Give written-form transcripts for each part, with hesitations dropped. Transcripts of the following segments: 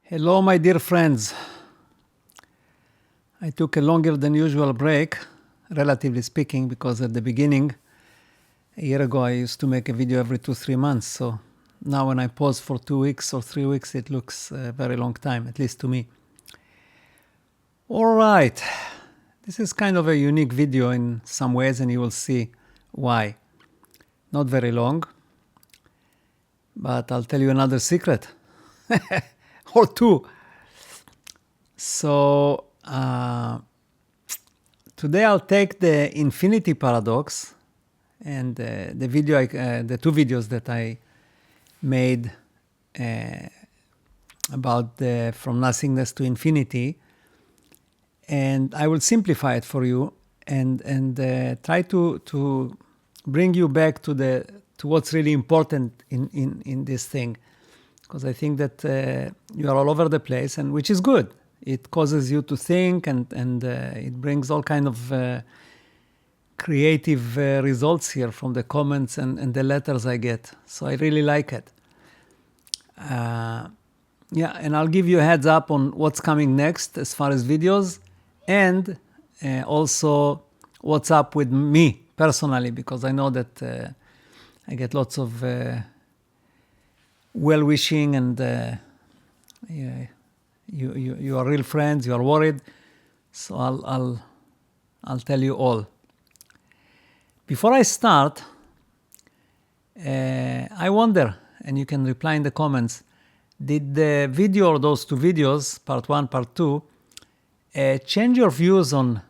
Hello, my dear friends. I took a longer than usual break, relatively speaking, because at the beginning, a year ago, I used to make a video every 2-3 months. So now when I pause for 2 weeks or 3 weeks, it looks a very long time, at least to me. All right. This is kind of a unique video in some ways, and you will see why. Not very long, but I'll tell you another secret. Or two. So today I'll take the infinity paradox and the two videos that I made about from nothingness to infinity, and I will simplify it for you and try to bring you back to what's really important in this thing. Because I think that you are all over the place, and which is good. It causes you to think, and it brings all kind of creative results here from the comments and the letters I get. So I really like it. And I'll give you a heads up on what's coming next as far as videos, and also what's up with me personally, because I know that I get lots of well-wishing, and you are real friends. You are worried, so I'll tell you all. Before I start, I wonder, and you can reply in the comments: did the video or those two videos, part 1, part 2, change your views on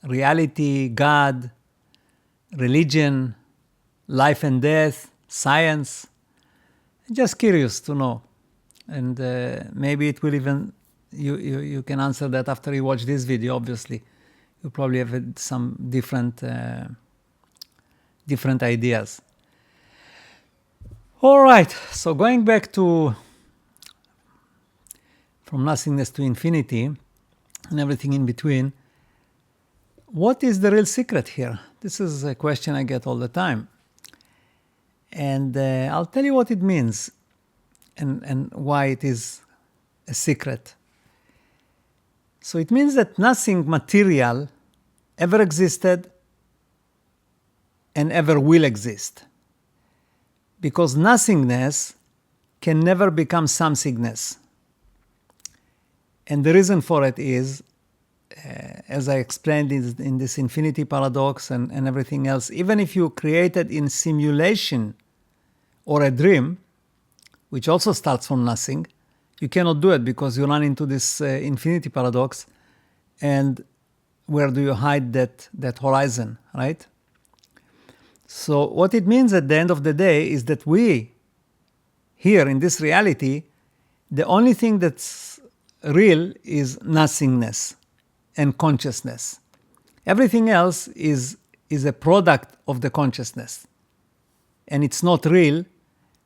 reality, God, religion, life and death, science? Just curious to know, and maybe it will even you can answer that after you watch this video. Obviously, you probably have some different ideas. All right, so going back to from nothingness to infinity and everything in between, what is the real secret here? This is a question I get all the time. And I'll tell you what it means and why it is a secret. So it means that nothing material ever existed and ever will exist. Because nothingness can never become somethingness. And the reason for it is, as I explained in this infinity paradox and everything else, even if you created in simulation or a dream, which also starts from nothing, you cannot do it because you run into this infinity paradox. And where do you hide that horizon, right? So what it means at the end of the day is that we, here in this reality, the only thing that's real is nothingness and consciousness. Everything else is a product of the consciousness. And it's not real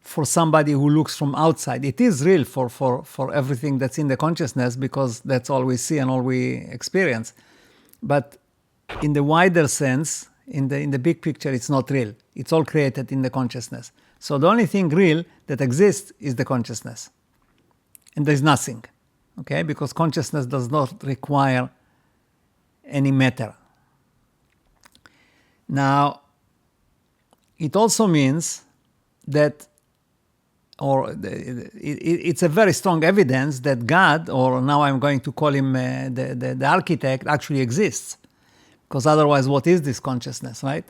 for somebody who looks from outside. It is real for everything that's in the consciousness, because that's all we see and all we experience. But in the wider sense, in the big picture, it's not real. It's all created in the consciousness. So the only thing real that exists is the consciousness. And there's nothing, okay? Because consciousness does not require any matter. Now, it also means that, it's a very strong evidence that God, or now I'm going to call him the architect, actually exists. Because otherwise, what is this consciousness, right?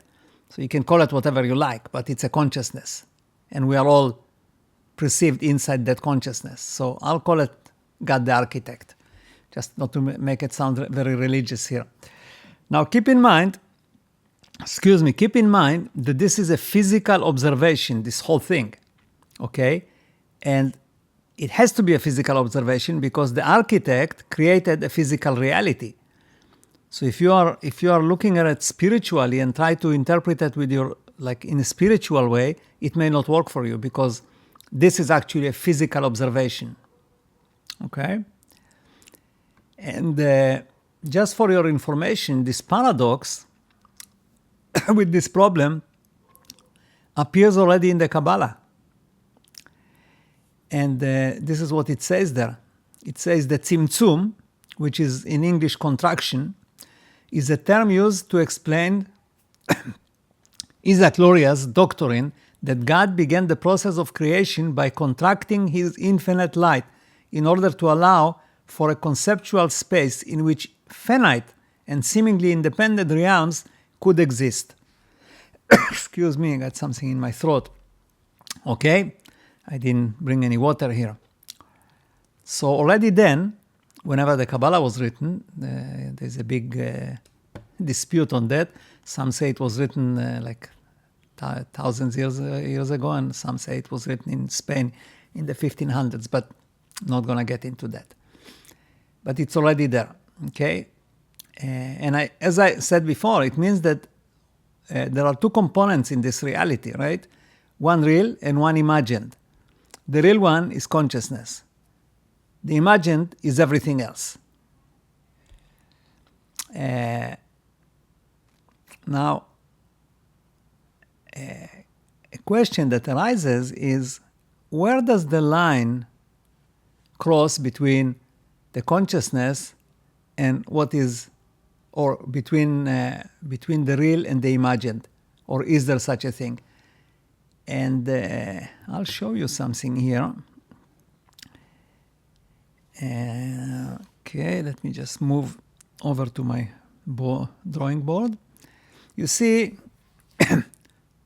So you can call it whatever you like, but it's a consciousness. And we are all perceived inside that consciousness. So I'll call it God the architect, just not to make it sound very religious here. Now keep in mind that this is a physical observation, this whole thing, okay? And it has to be a physical observation because the architect created a physical reality. So if you are looking at it spiritually and try to interpret it with your, like in a spiritual way, it may not work for you, because this is actually a physical observation, okay? And just for your information, this paradox with this problem appears already in the Kabbalah. And this is what it says there. it says that tzimtzum, which is in English contraction, is a term used to explain Isaac Luria's doctrine that God began the process of creation by contracting his infinite light in order to allow for a conceptual space in which finite and seemingly independent realms could exist. Excuse me, I got something in my throat. Okay, I didn't bring any water here. So already then, whenever the Kabbalah was written, there's a big dispute on that. Some say it was written like thousands years ago, and some say it was written in Spain in the 1500s, but not going to get into that. But it's already there, okay? And as I said before, it means that there are two components in this reality, right? One real and one imagined. The real one is consciousness. The imagined is everything else. Now, a question that arises is, where does the line cross between the consciousness and what is, or between the real and the imagined? Or is there such a thing? And I'll show you something here. Okay, let me just move over to my drawing board. You see,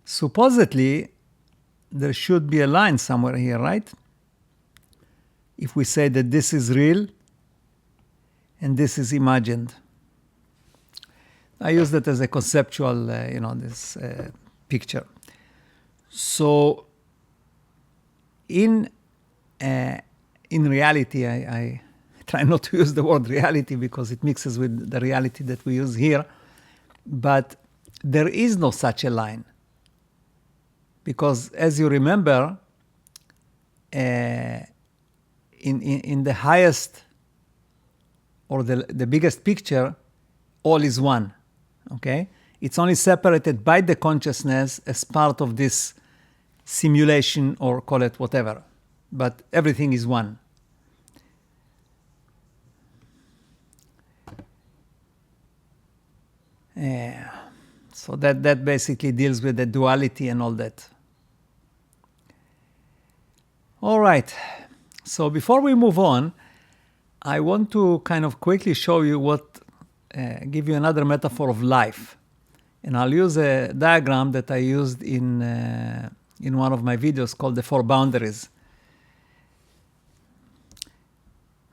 supposedly there should be a line somewhere here, right? If we say that this is real and this is imagined. I use that as a conceptual, this picture. So, in reality, I try not to use the word reality because it mixes with the reality that we use here, but there is no such a line. Because as you remember, in the highest or the biggest picture, all is one, okay? It's only separated by the consciousness as part of this simulation, or call it whatever. But everything is one. So that basically deals with the duality and all that. All right. So before we move on, I want to kind of quickly show you give you another metaphor of life. And I'll use a diagram that I used in one of my videos called the 4 boundaries.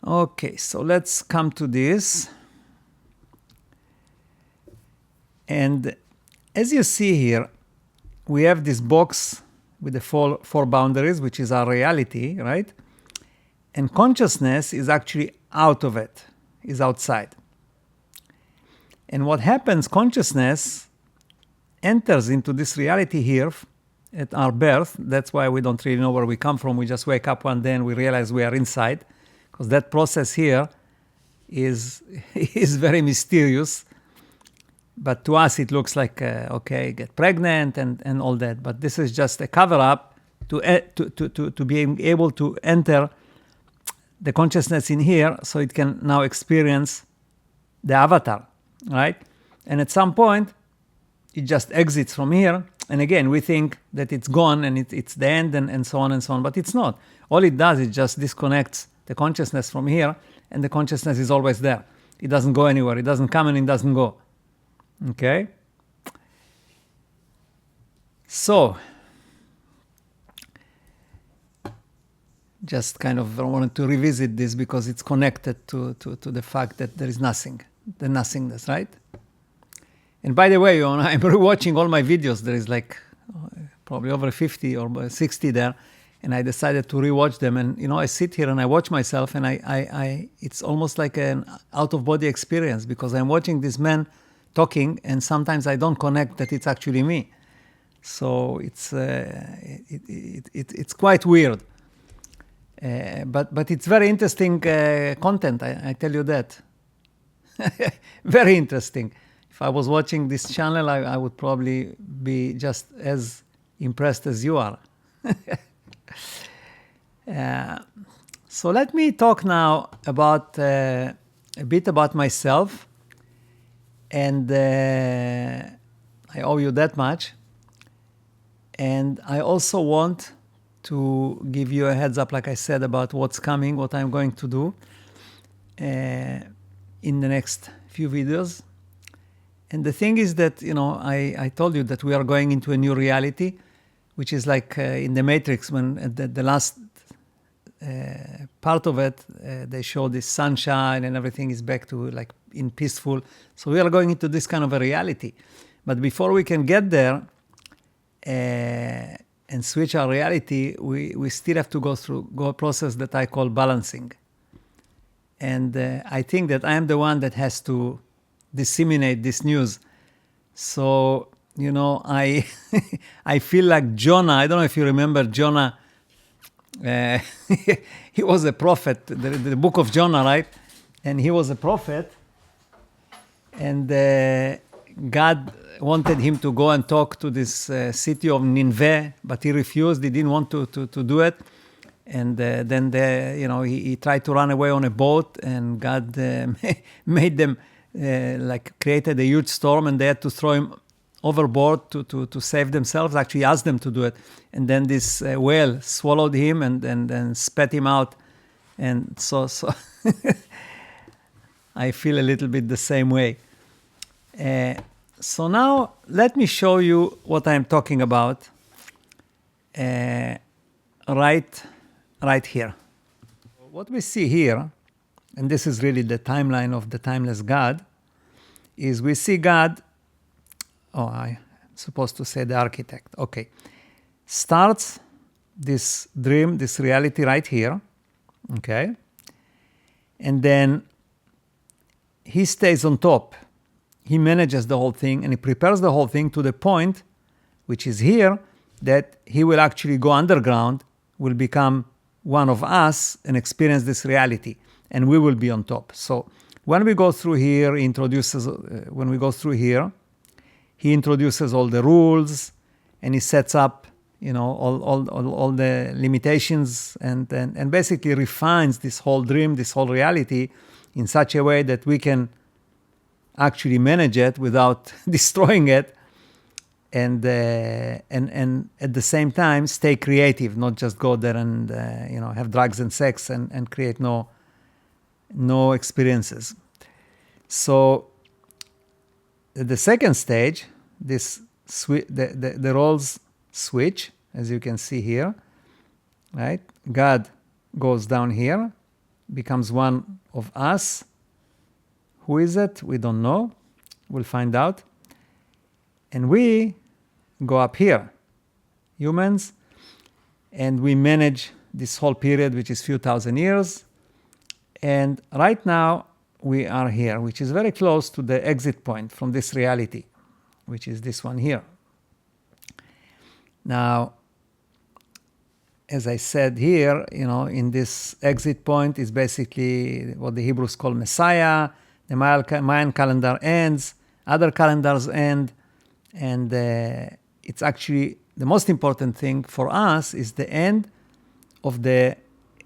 Okay, so let's come to this. And as you see here, we have this box with the four boundaries, which is our reality, right? And consciousness is actually out of it, is outside. And what happens, consciousness enters into this reality here at our birth. That's why we don't really know where we come from. We just wake up one day and we realize we are inside, because that process here is very mysterious. But to us, it looks like, okay, get pregnant and all that. But this is just a cover-up to being able to enter the consciousness in here so it can now experience the avatar, right? And at some point, it just exits from here. And again, we think that it's gone and it's the end and so on and so on. But it's not. All it does is just disconnects the consciousness from here, and the consciousness is always there. It doesn't go anywhere. It doesn't come and it doesn't go. Okay? So, just kind of wanted to revisit this because it's connected to the fact that there is nothing, the nothingness, right? And by the way, when I'm rewatching all my videos, there is like probably over 50 or 60 there, and I decided to rewatch them. And, I sit here and I watch myself, and I it's almost like an out-of-body experience because I'm watching this man talking, and sometimes I don't connect that it's actually me. So it's quite weird. But it's very interesting content, I tell you that. Very interesting. If I was watching this channel, I would probably be just as impressed as you are. So let me talk now about a bit about myself, and I owe you that much. And I also want to give you a heads up, like I said, about what's coming, what I'm going to do in the next few videos. And the thing is that, I told you that we are going into a new reality, which is like in the Matrix, when at the last part of it, they show this sunshine and everything is back to like in peaceful. So we are going into this kind of a reality. But before we can get there and switch our reality, we still have to go through a process that I call balancing. And I think that I am the one that has to disseminate this news. So, I I feel like Jonah. I don't know if you remember Jonah. He was a prophet, the book of Jonah, right? And he was a prophet. And God wanted him to go and talk to this city of Nineveh, but he refused. He didn't want to do it. And then he tried to run away on a boat, and God made them created a huge storm, and they had to throw him overboard to save themselves. Actually asked them to do it. And then this whale swallowed him and spat him out. And so I feel a little bit the same way. So now let me show you what I'm talking about right here. What we see here, and this is really the timeline of the timeless God, is we see God, I'm supposed to say the architect, okay, starts this dream, this reality right here, okay, and then he stays on top. He manages the whole thing, and he prepares the whole thing to the point, which is here, that he will actually go underground, will become one of us and experience this reality, and we will be on top. So when we go through here, he introduces all the rules, and he sets up, all the limitations, and basically refines this whole dream, this whole reality, in such a way that we can actually manage it without destroying it, and at the same time stay creative, not just go there and have drugs and sex and create no experiences. So the second stage, the roles switch, as you can see here, right? God goes down here, becomes one of us. Who is it? We don't know. We'll find out. And we go up here, humans, and we manage this whole period, which is few thousand years. And right now we are here, which is very close to the exit point from this reality, which is this one here. Now, as I said here, in this exit point is basically what the Hebrews call Messiah. The Mayan calendar ends, other calendars end, and it's actually the most important thing for us is the end of the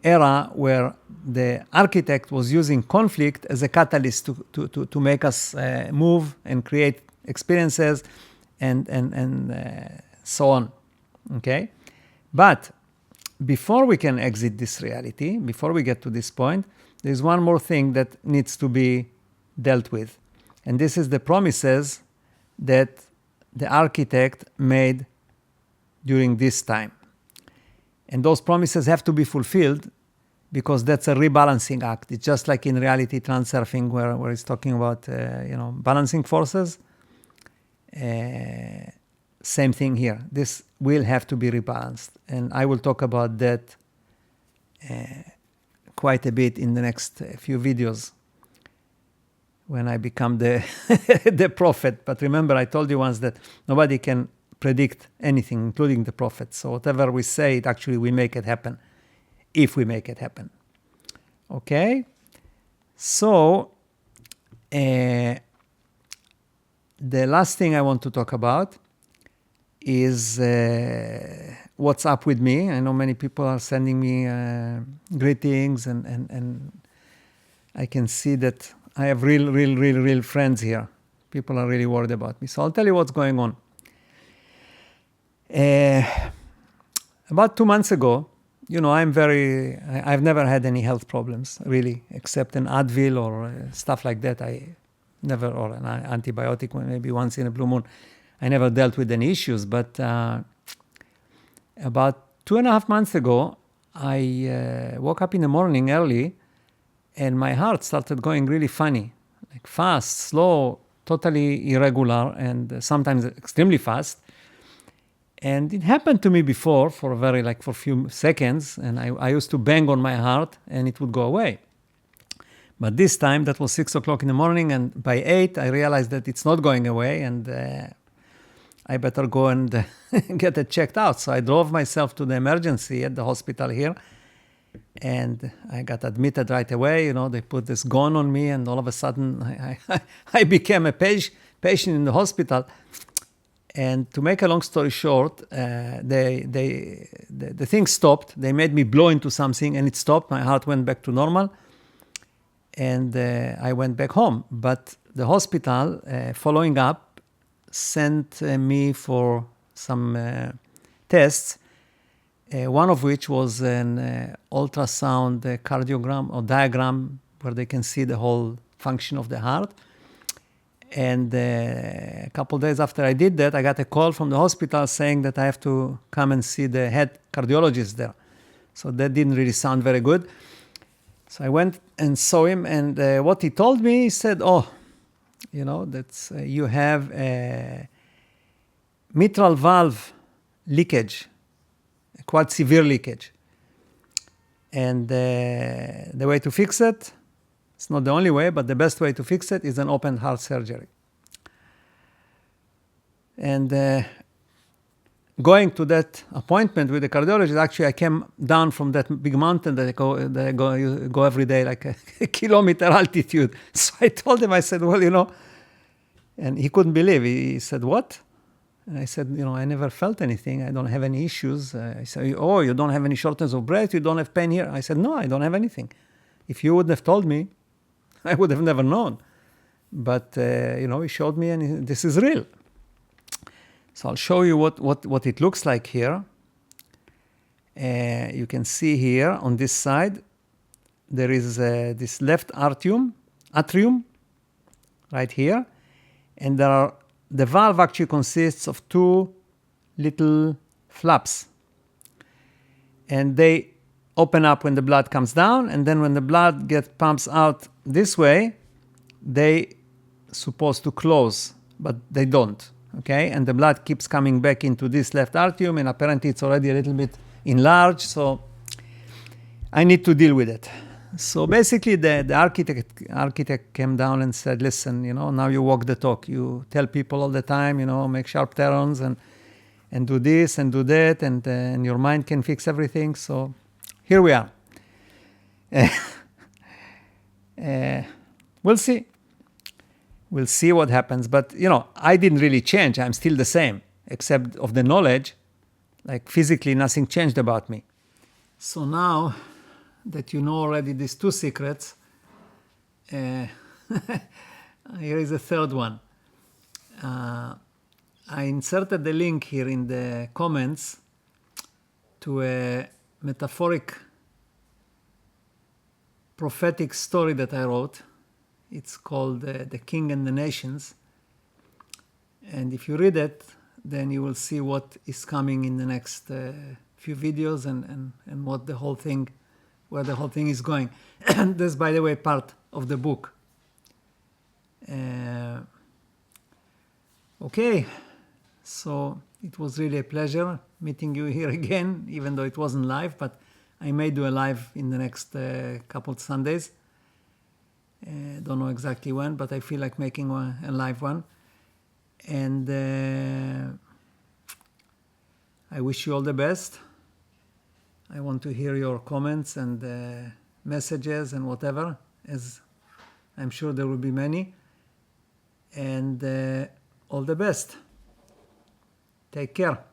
era where the architect was using conflict as a catalyst to make us move and create experiences and so on. Okay? But before we can exit this reality, before we get to this point, there's one more thing that needs to be dealt with. And this is the promises that the architect made during this time. And those promises have to be fulfilled because that's a rebalancing act. It's just like in reality transurfing where it's talking about balancing forces. Same thing here. This will have to be rebalanced. And I will talk about that quite a bit in the next few videos when I become the the prophet. But remember, I told you once that nobody can predict anything, including the prophets. So whatever we say, it actually we make it happen, if we make it happen. Okay? So the last thing I want to talk about is what's up with me. I know many people are sending me greetings, and I can see that I have real friends here. People are really worried about me. So I'll tell you what's going on. About 2 months ago, I've never had any health problems, really, except an Advil or stuff like that. Or an antibiotic, maybe once in a blue moon. I never dealt with any issues, but about 2.5 months ago, I woke up in the morning early, and my heart started going really funny, like fast, slow, totally irregular, and sometimes extremely fast. And it happened to me before for a few seconds, and I used to bang on my heart, and it would go away. But this time, that was 6 o'clock in the morning, and by 8, I realized that it's not going away, and I better go and get it checked out. So I drove myself to the emergency at the hospital here, and I got admitted right away. They put this gun on me, and all of a sudden, I became a patient in the hospital. And to make a long story short, the thing stopped. They made me blow into something, and it stopped. My heart went back to normal, and I went back home. But the hospital, following up, sent me for some tests, one of which was an ultrasound cardiogram or diagram where they can see the whole function of the heart. And a couple of days after I did that, I got a call from the hospital saying that I have to come and see the head cardiologist there. So that didn't really sound very good. So I went and saw him, and what he told me, he said, that's you have a mitral valve leakage, a quite severe leakage. And the way to fix it, it's not the only way, but the best way to fix it is an open heart surgery. And going to that appointment with the cardiologist, actually I came down from that big mountain that I go every day, like a kilometer altitude. So I told him, I said, and he couldn't believe. He said, what? And I said, I never felt anything. I don't have any issues. I said, oh, you don't have any shortness of breath? You don't have pain here? I said, no, I don't have anything. If you wouldn't have told me, I would have never known. But, he showed me, and this is real. So I'll show you what it looks like here. You can see here on this side, there is this left atrium, right here. And the valve actually consists of two little flaps. And they open up when the blood comes down, and then when the blood pumps out this way, they supposed to close, but they don't, okay? And the blood keeps coming back into this left atrium, and apparently it's already a little bit enlarged, so I need to deal with it. So basically the architect came down and said, listen, now you walk the talk. You tell people all the time, make sharp turns and do this and do that, and your mind can fix everything. So here we are. We'll see. We'll see what happens. But, I didn't really change. I'm still the same, except of the knowledge. Like physically, nothing changed about me. So now that you know already these two secrets, here is a third one. I inserted the link here in the comments to a metaphoric prophetic story that I wrote. It's called The King and the Nations. And if you read it, then you will see what is coming in the next few videos and what the whole thing, where the whole thing is going. And this, by the way, part of the book. Okay, so it was really a pleasure meeting you here again, even though it wasn't live, but I may do a live in the next couple of Sundays. Don't know exactly when, but I feel like making a live one. And I wish you all the best. I want to hear your comments and messages and whatever, as I'm sure there will be many. And all the best. Take care.